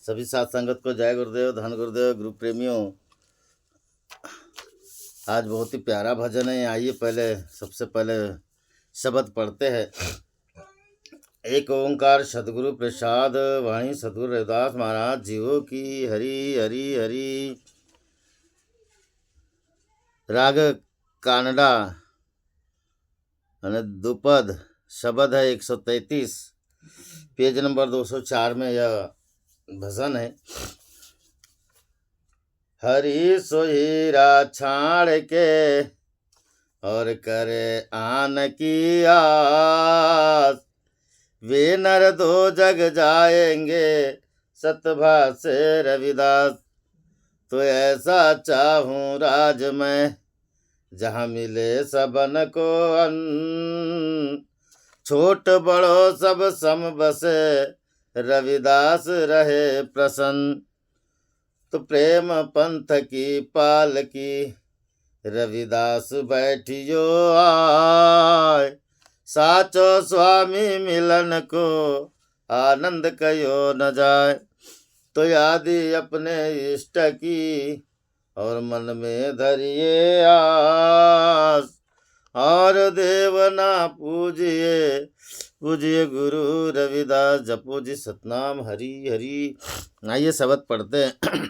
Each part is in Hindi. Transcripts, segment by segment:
सभी साथ संगत को जय गुरुदेव, धन गुरुदेव, गुरु प्रेमियों। आज बहुत ही प्यारा भजन है। आइए सबसे पहले शब्द पढ़ते हैं। एक ओंकार सदगुरु प्रसाद, वाणी सदगुरु रविदास महाराज जीवों की। हरि हरि हरि। राग कानडा द्रुपद शब्द है 133, पेज नंबर 204 में यह भजन है। हरि सोहीरा छाड़ के और करे आन की आस, वे नर दो जग जाएंगे सतभा से रविदास। तो ऐसा चाहूं राज में जहाँ मिले सबन को अन्न, छोट बड़ो सब सम बसे रविदास रहे प्रसन्न। तो प्रेम पंथ की पाल की रविदास बैठियो आय, साचो स्वामी मिलन को आनंद कयो न जाए। तो यादी अपने इष्ट की और मन में धरिए आस, और देवना पूजिए पूजिए गुरु रविदास। जपो जी सतनाम हरि हरि। आइए शब्द पढ़ते हैं।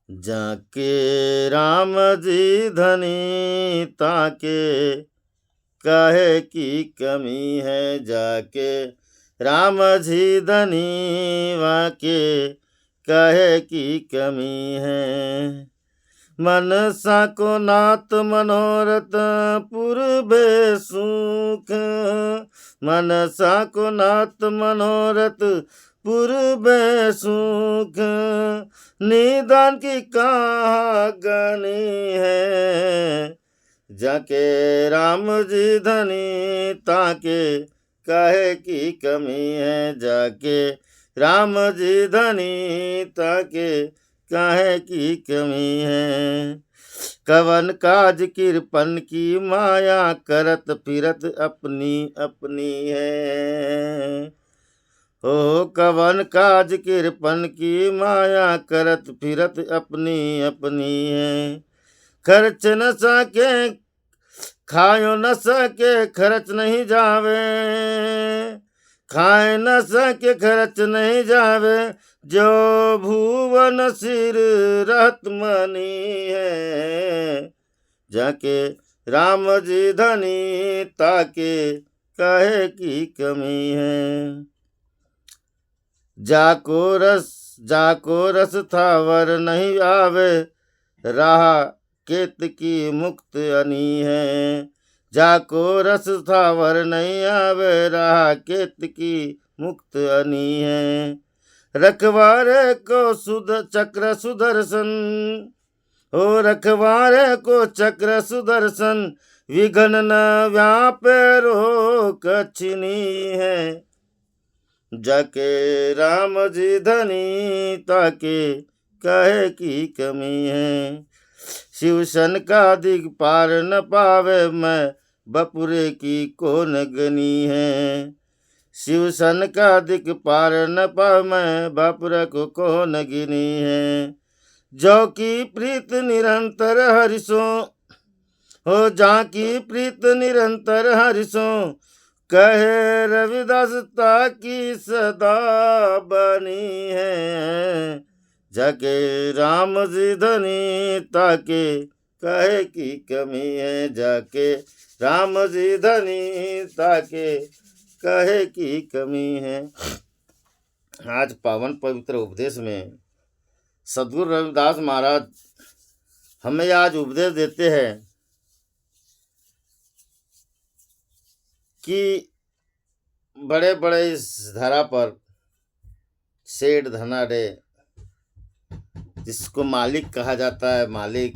जाके राम जी धनी ताके काहे की कमी है, जाके राम जी धनी वाके काहे की कमी है। मनसा को नाथ मनोरथ पूर्वे सुख, मनसा को नाथ मनोरथ पूर्वे सुख। निदान की कहाँ गनी है, जाके राम जी धनी ताके काहे की कमी है, जाके राम जी धनी ताके काहे की कमी है। कवन काज कृपन की माया करत फिरत अपनी अपनी है। ओ कवन काज कृपन की माया करत फिरत अपनी अपनी है। खर्च न सके खायो न सके खर्च नहीं जावे, खाए न सके खर्च नहीं जावे। जो भुवन सिर रहत मनी है, जाके राम जी धनी ताके काहे की कमी है। जाको रस था वर नहीं आवे, राह केत की मुक्त अनी है। जाको रस था वर नहीं आवे, राह केत की मुक्त अनी है। रखवारे को चक्र सुदर्शन, हो रखवारे को चक्र सुदर्शन। विघन न व्यापे रोक छिनी है, जाके राम जी धनी ताके काहे की कमी है। शिवसन का दिगपार न पावे, मैं बपुरे की कौन गनी है। शिवसन का दिगपार न पावे, मैं बपुरे को कौन गिनी है। जो की प्रीत निरंतर हरिसो, हो जा की प्रीत निरंतर हरिसो। कहे रविदास ताकी सदा बनी है, जाके राम जी धनी ताके काहे की कमी है, जाके राम जी धनी ताके काहे की कमी है। आज पावन पवित्र उपदेश में सदगुरु रविदास महाराज हमें आज उपदेश देते हैं कि बड़े बड़े इस धरा पर सेठ धनाढ़े, जिसको मालिक कहा जाता है, मालिक,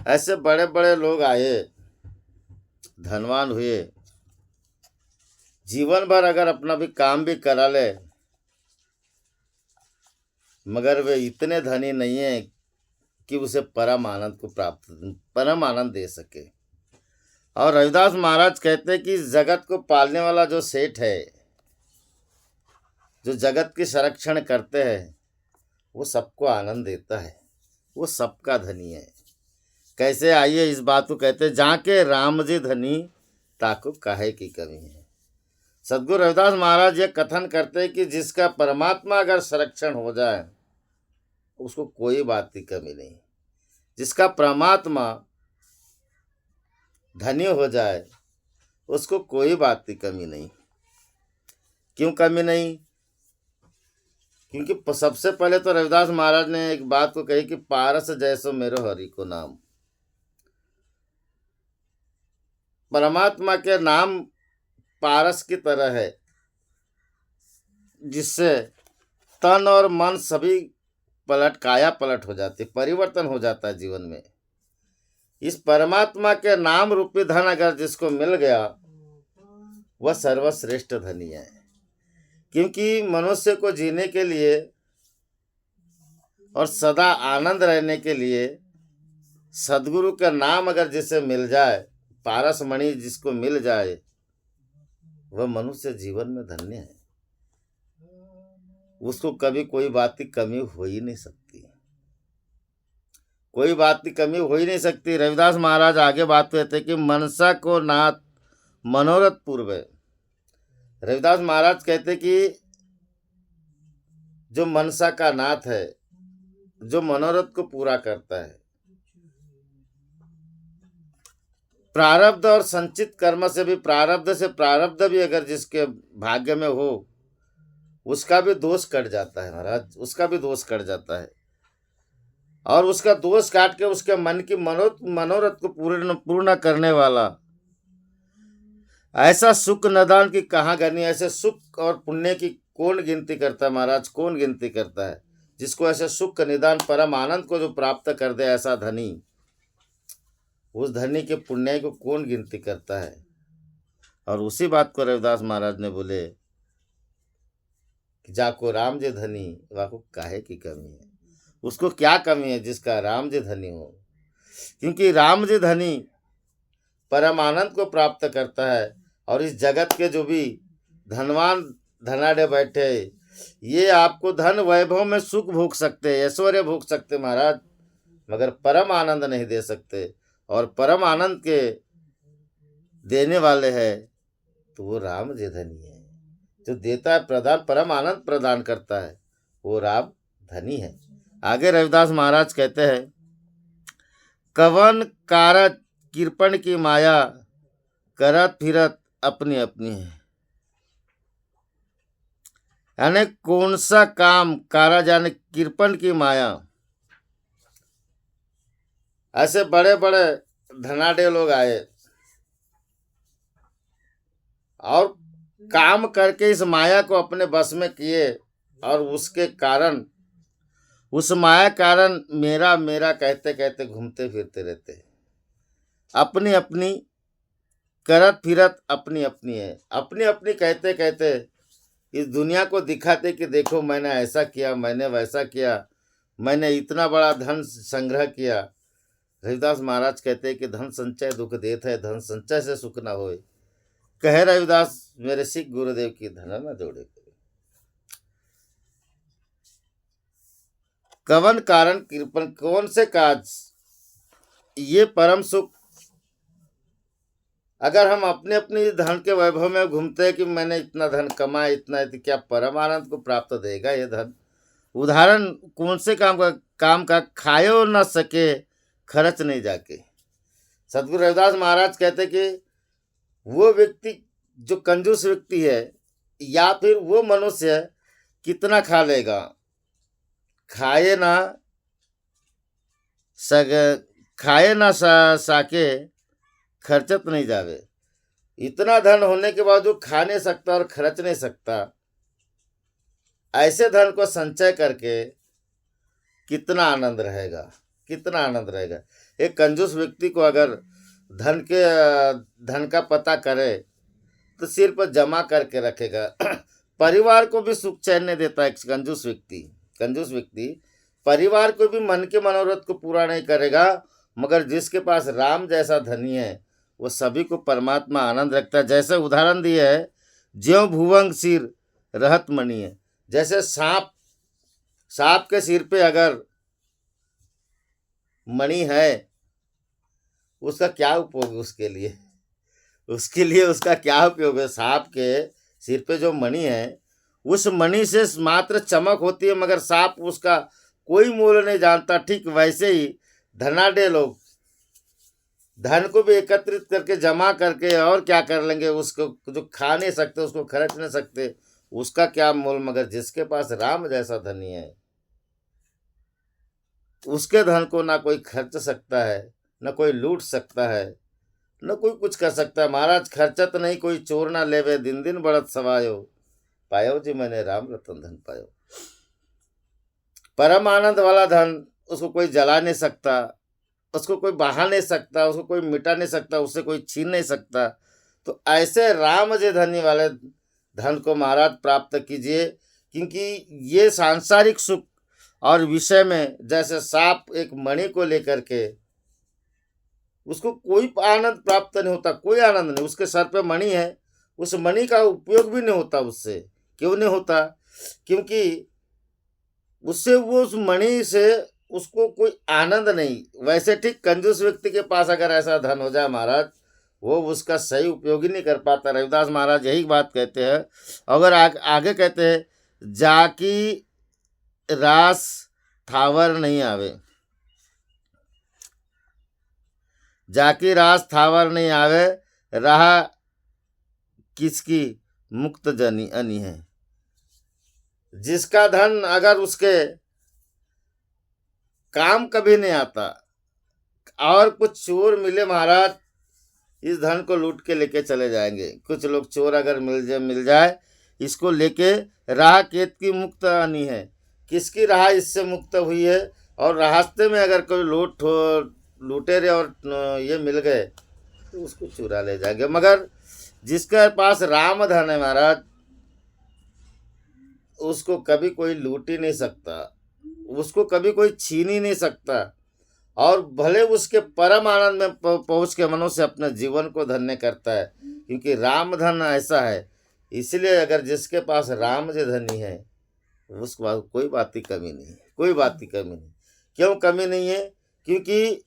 ऐसे बड़े बड़े लोग आए, धनवान हुए, जीवन भर अगर अपना भी काम भी करा ले, मगर वे इतने धनी नहीं है कि उसे परम आनंद दे सके। और रविदास महाराज कहते हैं कि जगत को पालने वाला जो सेठ है, जो जगत की संरक्षण करते हैं वो सबको आनंद देता है, वो सबका धनी है। कैसे, आइए इस बात को कहते हैं, जाके राम जी धनी ताको काहे की कमी है। सदगुरु रविदास महाराज ये कथन करते हैं कि जिसका परमात्मा अगर संरक्षण हो जाए उसको कोई बात की कमी नहीं। जिसका परमात्मा धनी हो जाए उसको कोई बात की कमी नहीं। क्यों कमी नहीं? क्योंकि सबसे पहले तो रविदास महाराज ने एक बात को कही कि पारस जैसो मेरो हरि को नाम। परमात्मा के नाम पारस की तरह है जिससे तन और मन सभी काया पलट हो जाती, परिवर्तन हो जाता है जीवन में। इस परमात्मा के नाम रूपी धन अगर जिसको मिल गया वह सर्वश्रेष्ठ धनी है। क्योंकि मनुष्य को जीने के लिए और सदा आनंद रहने के लिए सदगुरु का नाम अगर जिसे मिल जाए, पारस मणि जिसको मिल जाए, वह मनुष्य जीवन में धन्य है। उसको कभी कोई बात की कमी हो ही नहीं सकती, कोई बात की कमी हो ही नहीं सकती। रविदास महाराज आगे बात कहते कि मनसा को नाथ मनोरथ पूर्व। रविदास महाराज कहते कि जो मनसा का नाथ है, जो मनोरथ को पूरा करता है, प्रारब्ध और संचित कर्म से भी प्रारब्ध भी अगर जिसके भाग्य में हो उसका भी दोष कट जाता है महाराज, उसका भी दोष कट जाता है। और उसका दोष काट के उसके मन की मनोरथ को पूर्ण करने वाला ऐसा सुख निदान की कहाँ गनी। ऐसे सुख और पुण्य की कौन गिनती करता है महाराज, कौन गिनती करता है? जिसको ऐसे सुख निदान परम आनंद को जो प्राप्त कर दे ऐसा धनी, उस धनी के पुण्य को कौन गिनती करता है? और उसी बात को रविदास महाराज ने बोले कि जाको राम जी धनी वाको काहे की कमी है। उसको क्या कमी है जिसका राम जी धनी हो? क्योंकि राम जी धनी परम आनंद को प्राप्त करता है। और इस जगत के जो भी धनवान धनाढ़ बैठे, ये आपको धन वैभव में सुख भोग सकते, ऐश्वर्य भोग सकते महाराज, मगर परम आनंद नहीं दे सकते। और परम आनंद के देने वाले हैं तो वो राम जी धनी है। जो देता है प्रदान, परम आनंद प्रदान करता है, वो राम धनी है। आगे रविदास महाराज कहते हैं, कवन कारज कृपण की माया करत फिरत अपनी अपनी है। यानी कौन सा काम कारज यानी कृपण की माया। ऐसे बड़े बड़े धनाढ़ लोग आए और काम करके इस माया को अपने बस में किए और उसके कारण, उस माया कारण मेरा मेरा कहते कहते घूमते फिरते रहते। अपनी अपनी करत फिरत अपनी अपनी है। अपनी अपनी कहते कहते इस दुनिया को दिखाते कि देखो मैंने ऐसा किया, मैंने वैसा किया, मैंने इतना बड़ा धन संग्रह किया। रविदास महाराज कहते हैं कि धन संचय दुख देत है, धन संचय से सुख न होए। कहे रविदास मेरे सिख गुरुदेव की धन न जोड़े। कवन कारण कृपण, कौन से काज ये परम सुख। अगर हम अपने अपने धन के वैभव में घूमते हैं कि मैंने इतना धन कमाया, इतना है, तो क्या परम आनंद को प्राप्त देगा ये धन? उदाहरण कौन से काम का खायो न सके खर्च नहीं जाके। सदगुरु रविदास महाराज कहते कि वो व्यक्ति जो कंजूस व्यक्ति है या फिर वो मनुष्य कितना खा लेगा, खाए ना साके खर्चत नहीं जावे। इतना धन होने के बाद वो खा नहीं सकता और खर्च नहीं सकता। ऐसे धन को संचय करके कितना आनंद रहेगा, कितना आनंद रहेगा। एक कंजूस व्यक्ति को अगर धन का पता करे तो सिर पर जमा करके रखेगा। परिवार को भी सुख चैन नहीं देता। एक कंजूस व्यक्ति परिवार को भी मन के मनोरथ को पूरा नहीं करेगा। मगर जिसके पास राम जैसा धनी है वो सभी को परमात्मा आनंद रखता है। जैसे उदाहरण दिए है, ज्यों भुवंग सिर रहत मणि है। जैसे सांप, सांप के सिर पे अगर मणि है, उसका क्या उपयोग है उसके लिए? उसके लिए उसका क्या उपयोग है? सांप के सिर पे जो मणि है, उस मणि से मात्र चमक होती है, मगर सांप उसका कोई मूल्य नहीं जानता। ठीक वैसे ही धनाढ्य लोग धन को भी एकत्रित करके जमा करके और क्या कर लेंगे? उसको जो खा नहीं सकते, उसको खर्च नहीं सकते, उसका क्या मोल? मगर जिसके पास राम जैसा धनी है, उसके धन को ना कोई खर्च सकता है, न कोई लूट सकता है, न कोई कुछ कर सकता है। महाराज, खर्चत नहीं कोई चोर ना लेवे, दिन दिन बढ़त सवायो, पायो जी मैंने राम रतन धन पायो। परम आनंद वाला धन उसको कोई जला नहीं सकता, उसको कोई बहा नहीं सकता, उसको कोई मिटा नहीं सकता, उससे कोई छीन नहीं सकता। तो ऐसे राम जे धनी वाले धन को महाराज प्राप्त कीजिए, क्योंकि ये सांसारिक सुख और विषय में जैसे सांप एक मणि को लेकर के उसको कोई आनंद प्राप्त नहीं होता, कोई आनंद नहीं। उसके सर पे मणि है, उस मणि का उपयोग भी नहीं होता उससे। क्यों नहीं होता? क्योंकि उससे, वो उस मणि से उसको कोई आनंद नहीं। वैसे ठीक कंजूस व्यक्ति के पास अगर ऐसा धन हो जाए महाराज, वो उसका सही उपयोग ही नहीं कर पाता। रविदास महाराज यही बात कहते हैं। अगर आगे कहते हैं, जाकी रास थावर नहीं आवे, जाकी रास थावर नहीं आवे, रहा किसकी मुक्त जनी अनी है। जिसका धन अगर उसके काम कभी नहीं आता, और कुछ चोर मिले महाराज, इस धन को लूट के लेके चले जाएंगे। कुछ लोग चोर अगर मिल जाए, इसको लेके राह केत की मुक्त आनी है। किसकी राह इससे मुक्त हुई है? और रास्ते में अगर कोई लुटेरे और ये मिल गए तो उसको चुरा ले जाएंगे। मगर जिसके पास राम धन है महाराज, उसको कभी कोई लूट ही नहीं सकता, उसको कभी कोई छीन ही नहीं सकता। और भले उसके परम आनंद में पहुंच के मनुष्य अपने जीवन को धन्य करता है, क्योंकि राम धन ऐसा है। इसलिए अगर जिसके पास राम जो धनी है, उसको कोई बात की कमी नहीं है, कोई बात की कमी नहीं। क्यों कमी नहीं है? क्योंकि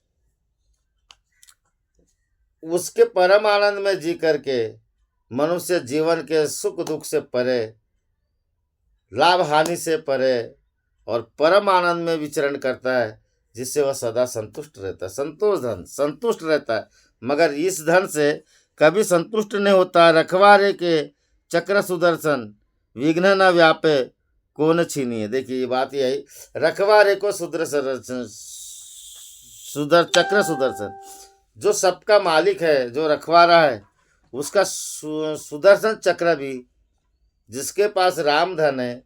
उसके परम आनंद में जी करके मनुष्य जीवन के सुख दुख से परे, लाभ हानि से परे और परम आनंद में विचरण करता है, जिससे वह सदा संतुष्ट रहता है। संतोष धन संतुष्ट रहता है। मगर इस धन से कभी संतुष्ट नहीं होता। रखवारे के चक्र सुदर्शन, विघ्न न व्यापे कौन छीनिए। देखिए ये बात यही, रखवारे को चक्र सुदर्शन, जो सबका मालिक है, जो रखवारा है, उसका सुदर्शन चक्र भी, जिसके पास राम धन है,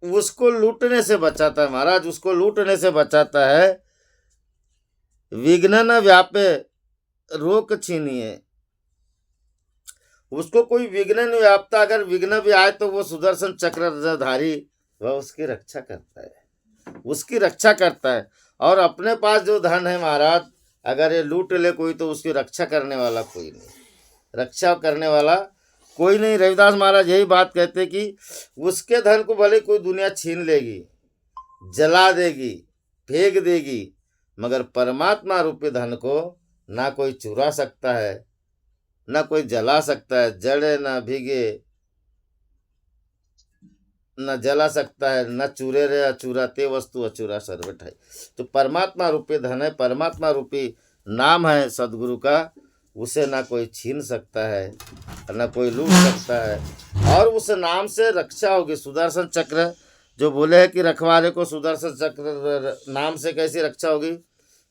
उसको लूटने से बचाता है महाराज, उसको लूटने से बचाता है। विघ्न न व्यापे रोक छीनिए, उसको कोई विघ्न नहीं व्यापता। अगर विघ्न भी आए तो वो सुदर्शन चक्रधारी वह उसकी रक्षा करता है, उसकी रक्षा करता है। और अपने पास जो धन है महाराज, अगर ये लूट ले कोई, तो उसकी रक्षा करने वाला कोई नहीं, रक्षा करने वाला कोई नहीं। रविदास महाराज यही बात कहते कि उसके धन को भले कोई दुनिया छीन लेगी, जला देगी, फेंक देगी, मगर परमात्मा रूपी धन को ना कोई चुरा सकता है, ना कोई जला सकता है। जड़े ना भीगे न जला सकता है, न चूरे रे अचूरा, ते वस्तु अचूरा सर्वठ है। तो परमात्मा रूपी धन है, परमात्मा रूपी नाम है सदगुरु का, उसे ना कोई छीन सकता है, ना कोई लूट सकता है। और उस नाम से रक्षा होगी। सुदर्शन चक्र जो बोले हैं कि रखवारे को सुदर्शन चक्र नाम से कैसी रक्षा होगी?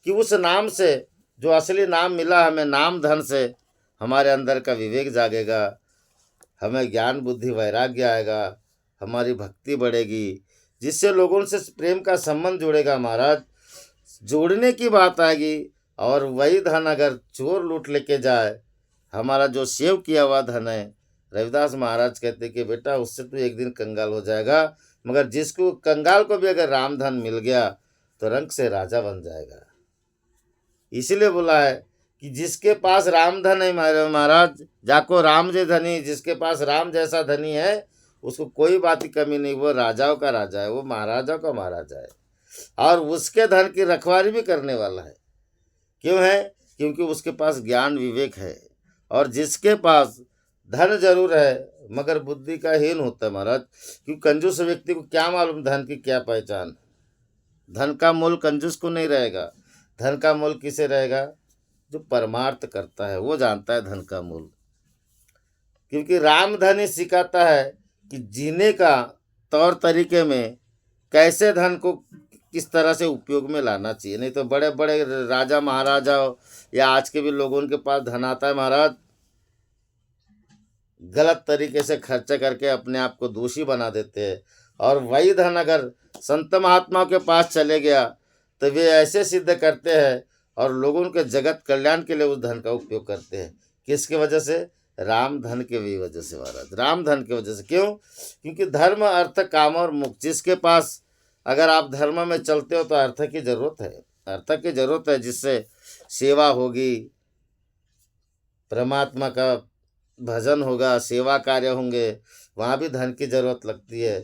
कि उस नाम से, जो असली नाम मिला हमें, नाम धन से हमारे अंदर का विवेक जागेगा, हमें ज्ञान बुद्धि वैराग्य आएगा, हमारी भक्ति बढ़ेगी, जिससे लोगों से प्रेम का संबंध जुड़ेगा महाराज, जोड़ने की बात आएगी। और वही धन अगर चोर लूट लेके जाए, हमारा जो सेव किया हुआ धन है, रविदास महाराज कहते कि बेटा उससे तो एक दिन कंगाल हो जाएगा, मगर जिसको कंगाल को भी अगर राम धन मिल गया तो रंग से राजा बन जाएगा। इसलिए बोला है कि जिसके पास राम धन है महाराज, जाको राम जे धनी, जिसके पास राम जैसा धनी है, उसको कोई बात की कमी नहीं, वो राजाओं का राजा है, वो महाराजाओं का महाराजा है, और उसके धन की रखवाली भी करने वाला है। क्यों है? क्योंकि उसके पास ज्ञान विवेक है। और जिसके पास धन जरूर है मगर बुद्धि का हीन होता है महाराज, क्योंकि कंजूस व्यक्ति को क्या मालूम धन की क्या पहचान। धन का मोल कंजूस को नहीं रहेगा, धन का मोल किसे रहेगा? जो परमार्थ करता है वो जानता है धन का मोल। क्योंकि राम धन ही सिखाता है कि जीने का तौर तरीके में कैसे धन को किस तरह से उपयोग में लाना चाहिए। नहीं तो बड़े बड़े राजा महाराजा या आज के भी लोगों के पास धन आता है महाराज, गलत तरीके से खर्चा करके अपने आप को दोषी बना देते हैं। और वही धन अगर संत महात्माओं के पास चले गया तो वे ऐसे सिद्ध करते हैं और लोगों के जगत कल्याण के लिए उस धन का उपयोग करते हैं। किसकी वजह से? राम धन के भी वजह से महाराज, राम धन की वजह से। क्यों? क्योंकि धर्म अर्थ काम और मोक्ष, जिसके पास अगर आप धर्म में चलते हो तो अर्थ की जरूरत है, अर्थ की जरूरत है, जिससे सेवा होगी, परमात्मा का भजन होगा, सेवा कार्य होंगे, वहाँ भी धन की जरूरत लगती है।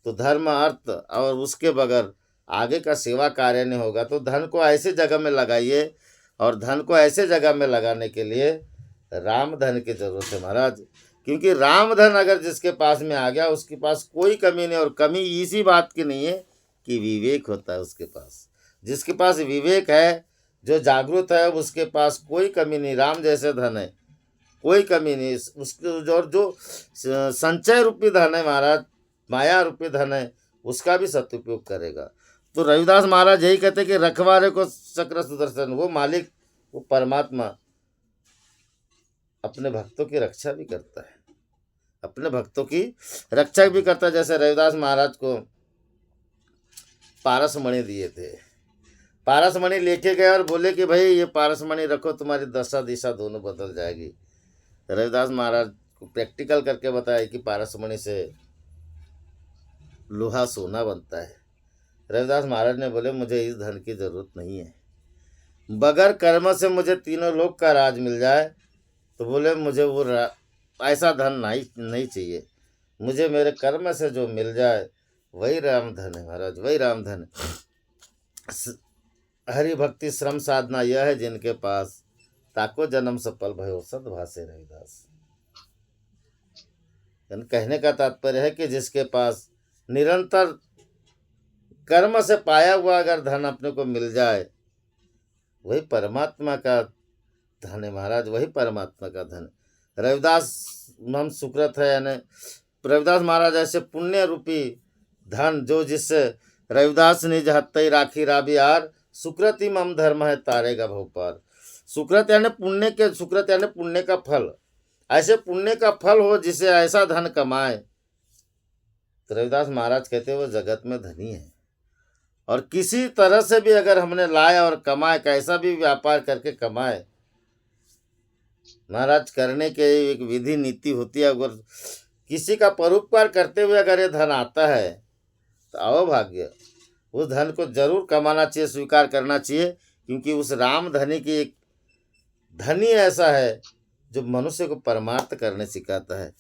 तो धर्म अर्थ और उसके बगैर आगे का सेवा कार्य नहीं होगा। तो धन को ऐसी जगह में लगाइए, और धन को ऐसे जगह में लगाने के लिए राम धन की जरूरत है महाराज। क्योंकि राम धन अगर जिसके पास में आ गया उसके पास कोई कमी नहीं। और कमी इसी बात की नहीं है कि विवेक होता है उसके पास। जिसके पास विवेक है, जो जागरूक है, उसके पास कोई कमी नहीं। राम जैसे धन है, कोई कमी नहीं। उसके जो संचय रूपी धन है महाराज, माया रूपी धन है, उसका भी सदुपयोग करेगा। तो रविदास महाराज यही कहते कि रखवारे को चक्र सुदर्शन, वो मालिक, वो परमात्मा अपने भक्तों की रक्षा भी करता है, अपने भक्तों की रक्षा भी करता है। जैसे रविदास महाराज को पारसमणि दिए थे, पारसमणि लेके गए और बोले कि भाई ये पारसमणि रखो, तुम्हारी दशा दिशा दोनों बदल जाएगी। रविदास महाराज को प्रैक्टिकल करके बताया कि पारसमणि से लोहा सोना बनता है। रविदास महाराज ने बोले मुझे इस धन की जरूरत नहीं है, बगैर कर्म से मुझे तीनों लोक का राज मिल जाए। तो बोले मुझे वो ऐसा धन नहीं चाहिए, मुझे मेरे कर्म से जो मिल जाए वही राम धन है महाराज, वही राम धन है। हरि भक्ति श्रम साधना यह है जिनके पास, ताको जन्म सफल भयो सद्भाषे रविदास। कहने का तात्पर्य है कि जिसके पास निरंतर कर्म से पाया हुआ अगर धन अपने को मिल जाए, वही परमात्मा का धन है महाराज, वही परमात्मा का धन। रविदास हम सुकृत है, यानी रविदास महाराज ऐसे पुण्य रूपी धन जो जिससे रविदास निज हत्तई राखी राबियार, सुकृत ही मम धर्म है तारेगा भवपार। सुकृत यानी पुण्य के, सुकृत यानी पुण्य का फल। ऐसे पुण्य का फल हो जिसे ऐसा धन कमाए, तो रविदास महाराज कहते हैं वो जगत में धनी है। और किसी तरह से भी अगर हमने लाया और कमाए, कैसा भी व्यापार करके कमाए महाराज, करने के एक विधि नीति होती है। अगर किसी का परोपकार करते हुए अगर ये धन आता है तो आओ भाग्य, उस धन को जरूर कमाना चाहिए, स्वीकार करना चाहिए। क्योंकि उस राम धनी की एक धनी ऐसा है जो मनुष्य को परमार्थ करने सिखाता है।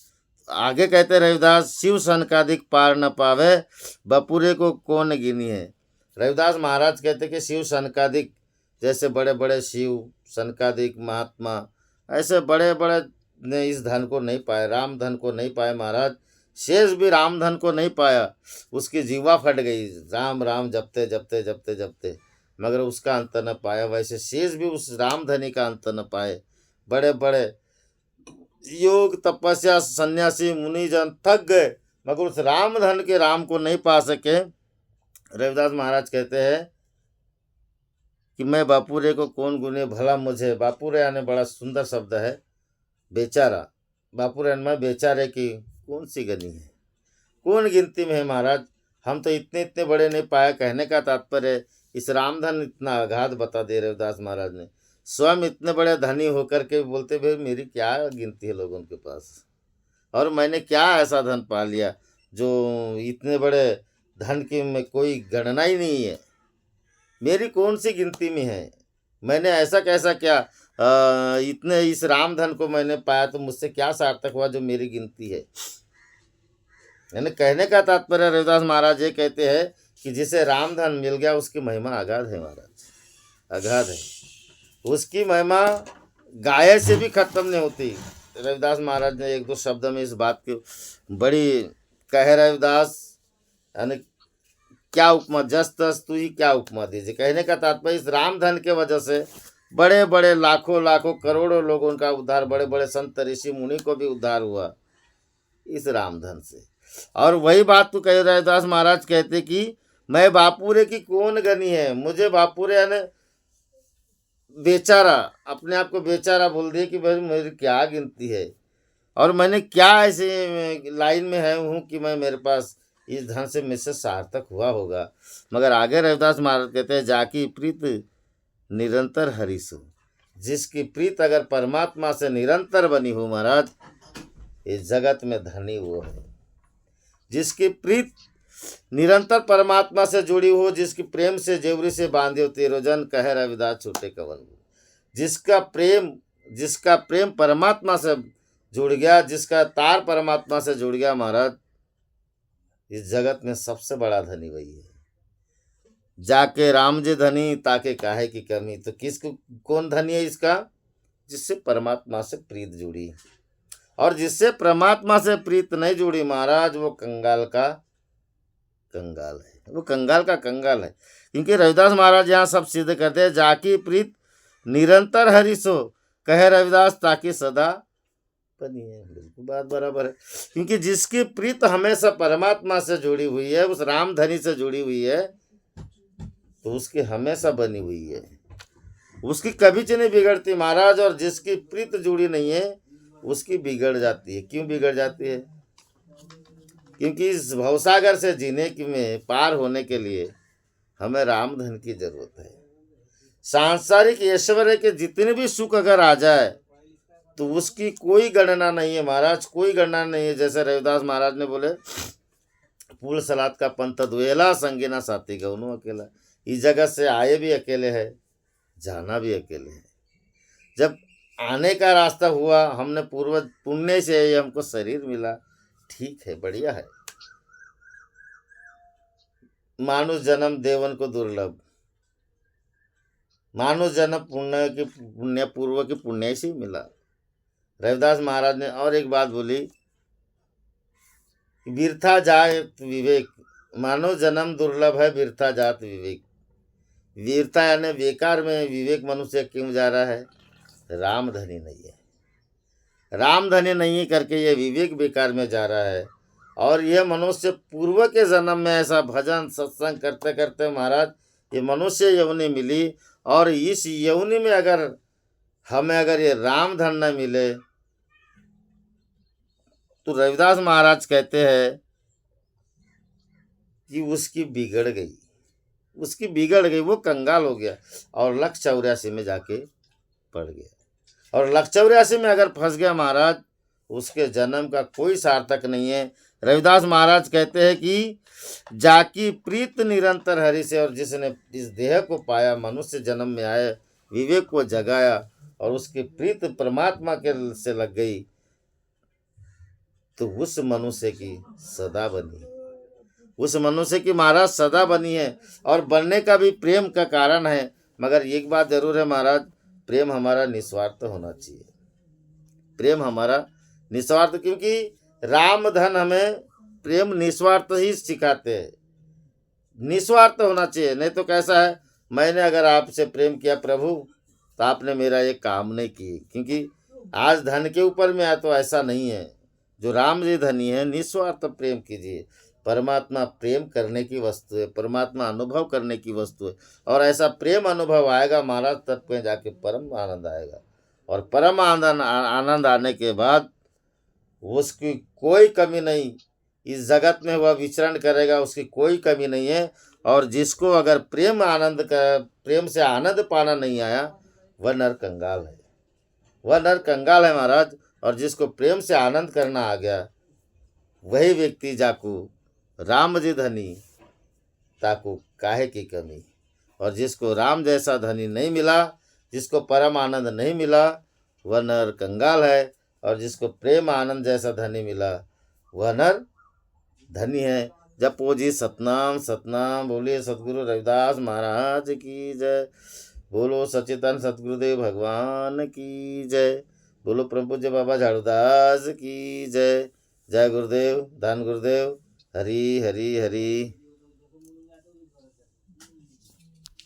आगे कहते रविदास, शिव सनकादिक पार न पावे, बपुरे को कौन गिनी है। रविदास महाराज कहते कि शिव सनकादिक, जैसे बड़े बड़े शिव सनकादिक महात्मा, ऐसे बड़े बड़े ने इस धन को नहीं पाया, राम धन को नहीं पाया महाराज। शेष भी राम धन को नहीं पाया, उसकी जीवा फट गई, राम राम जपते जपते जपते जपते, मगर उसका अंत न पाया। वैसे शेष भी उस राम धनी का अंत न पाए। बड़े बड़े योग तपस्या सन्यासी मुनिजन थक गए, मगर उस राम धन के राम को नहीं पा सके। रविदास महाराज कहते हैं कि मैं बापुरे को कौन गुने, भला मुझे, बापुरे यानी बड़ा सुंदर शब्द है, बेचारा, बापुरे में बेचारे की कौन सी गनी है, कौन गिनती में है महाराज। हम तो इतने इतने बड़े नहीं पाया। कहने का तात्पर्य इस रामधन इतना अगाध बता दे रविदास महाराज ने। स्वयं इतने बड़े धनी होकर के बोलते भाई मेरी क्या गिनती है लोगों के पास, और मैंने क्या ऐसा धन पा लिया जो इतने बड़े धन की में कोई गणना ही नहीं है, मेरी कौन सी गिनती में है, मैंने ऐसा कैसा क्या इतने इस राम धन को मैंने पाया, तो मुझसे क्या सार्थक हुआ जो मेरी गिनती है। यानी कहने का तात्पर्य रविदास महाराज ये कहते हैं कि जिसे राम धन मिल गया उसकी महिमा अगाध है महाराज, अगाध है। उसकी महिमा गाये से भी खत्म नहीं होती। रविदास महाराज ने एक दो शब्द में इस बात की बड़ी कहे रविदास, यानी क्या उपमा, जस तस तू ही क्या उपमा दीजिए। कहने का तात्पर्य इस राम धन के वजह से बड़े बड़े लाखों लाखों करोड़ों लोगों का उद्धार, बड़े बड़े संत ऋषि मुनि को भी उद्धार हुआ इस राम धन से। और वही बात तो कह रविदास महाराज कहते कि मैं बापूरे की कौन गनी है, मुझे बापूरे यानी बेचारा, अपने आप को बेचारा बोल दिए कि भाई मेरी क्या गिनती है और मैंने क्या ऐसे लाइन में है हूँ कि मैं मेरे पास इस धन से मुझसे सार्थक हुआ होगा। मगर आगे रविदास महाराज कहते हैं जाकी प्रीत निरंतर हरिसु, जिसकी प्रीत अगर परमात्मा से निरंतर बनी हो महाराज, इस जगत में धनी वो है। जिसकी प्रीत निरंतर परमात्मा से जुड़ी हो, जिसकी प्रेम से जेवरी से बांधे हो तेरो जन, कहे रविदास छूटे कवन। जिसका प्रेम परमात्मा से जुड़ गया, जिसका तार परमात्मा से जुड़ गया महाराज, इस जगत में सबसे बड़ा धनी वही है। जाके राम जी धनी ताके काहे की कमी। तो किसको कौन धनी है इसका? जिससे परमात्मा से प्रीत जुड़ी। और जिससे परमात्मा से प्रीत नहीं जुड़ी महाराज, वो कंगाल का कंगाल है, वो कंगाल का कंगाल है। क्योंकि रविदास महाराज यहाँ सब सिद्ध करते हैं जाकी प्रीत निरंतर हरिसो, कहे रविदास ताकि सदा बनी है। बिल्कुल बात बराबर है। क्योंकि जिसकी प्रीत हमेशा परमात्मा से जुड़ी हुई है, उस राम धनी से जुड़ी हुई है, तो उसकी हमेशा बनी हुई है, उसकी कभी से नहीं बिगड़ती महाराज। और जिसकी प्रीत जुड़ी नहीं है उसकी बिगड़ जाती है। क्यों बिगड़ जाती है? क्योंकि इस भवसागर से जीने की में पार होने के लिए हमें राम धन की जरूरत है। सांसारिक ऐश्वर्य के जितने भी सुख अगर आ जाए तो उसकी कोई गणना नहीं है महाराज, कोई गणना नहीं है। जैसे रविदास महाराज ने बोले फूल सलाद का पंथ दुएला, संगीना साथी गौनो अकेला। इस जगत से आए भी अकेले है, जाना भी अकेले है। जब आने का रास्ता हुआ, हमने पूर्वज पुण्य से ये हमको शरीर मिला, ठीक है, बढ़िया है। मानुष जन्म देवन को दुर्लभ, मानुष जन्म पुण्य पूर्व की पुण्य से मिला। रविदास महाराज ने और एक बात बोली, बिरथा जाए विवेक, मानव जन्म दुर्लभ है, बिरथा जात विवेक। वीरता यानी बेकार में विवेक मनुष्य क्यों जा रहा है? रामधनी नहीं है, रामधनी नहीं करके ये विवेक बेकार में जा रहा है। और यह मनुष्य पूर्व के जन्म में ऐसा भजन सत्संग करते करते महाराज ये मनुष्य यौनि मिली। और इस यौनि में अगर हमें ये रामधन न मिले तो रविदास महाराज कहते हैं कि उसकी बिगड़ गई, उसकी बिगड़ गई, वो कंगाल हो गया और लक्ष्य 84 में जाके पड़ गया। और लक्ष्य 84 में अगर फंस गया महाराज, उसके जन्म का कोई सार्थक नहीं है। रविदास महाराज कहते हैं कि जाकी प्रीत निरंतर हरि से, और जिसने इस देह को पाया, मनुष्य जन्म में आए, विवेक को जगाया और उसकी प्रीत परमात्मा के से लग गई, तो उस मनुष्य की सदा बनी, उस मनुष्य की महाराज सदा बनी है। और बनने का भी प्रेम का कारण है। मगर एक बात जरूर है महाराज, प्रेम हमारा निस्वार्थ होना चाहिए, प्रेम हमारा निस्वार्थ। क्योंकि राम धन हमें प्रेम निस्वार्थ ही सिखाते हैं, निस्वार्थ होना चाहिए। नहीं तो कैसा है, मैंने अगर आपसे प्रेम किया प्रभु तो आपने मेरा ये काम नहीं किए। क्योंकि आज धन के ऊपर में आया तो ऐसा नहीं है। जो राम जी धनी है, निस्वार्थ प्रेम कीजिए। परमात्मा प्रेम करने की वस्तु है, परमात्मा अनुभव करने की वस्तु है। और ऐसा प्रेम अनुभव आएगा महाराज, तब कहीं जाके परम आनंद आएगा। और परम आनंद आने के बाद उसकी कोई कमी नहीं, इस जगत में वह विचरण करेगा, उसकी कोई कमी नहीं है। और जिसको अगर प्रेम से आनंद पाना नहीं आया, वह नर कंगाल है, वह नर कंगाल है महाराज। और जिसको प्रेम से आनंद करना आ गया, वही व्यक्ति जाकू राम जी धनी ताकू काहे की कमी। और जिसको राम जैसा धनी नहीं मिला, जिसको परम आनंद नहीं मिला, वह नर कंगाल है। और जिसको प्रेम आनंद जैसा धनी मिला, वह नर धन्य है। जपो जी सतनाम सतनाम, बोलिए सतगुरु रविदास महाराज की जय। बोलो सचेतन सतगुरुदेव भगवान की जय। बोलो परम पूज्य बाबा झाड़ूदास की जय। जय गुरुदेव, धन गुरुदेव। हरि हरि हरि।